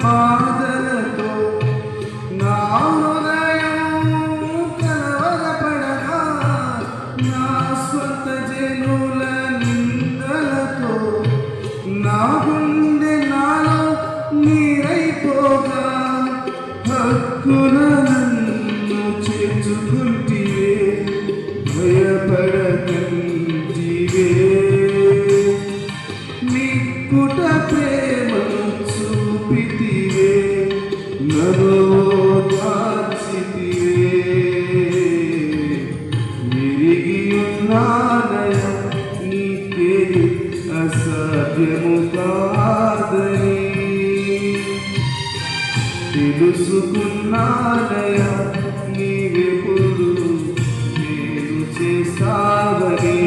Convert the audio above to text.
బాధలతో నా హృదయం కలవరపడగా నా స్వంత జనుల నిందలతో నా గుండె నాలో నీరైపోగా హక్కున నన్ను చేర్చుకుంటివే భయపడకంటివే నిక్కుట ప్రేమను చూపితివే నన్ను దాచితివే విరిగియున్నానయ నీకే అసాధ్యము కాదని తెలుసుకున్నానయ నీవెప్పుడు నేను చేసావని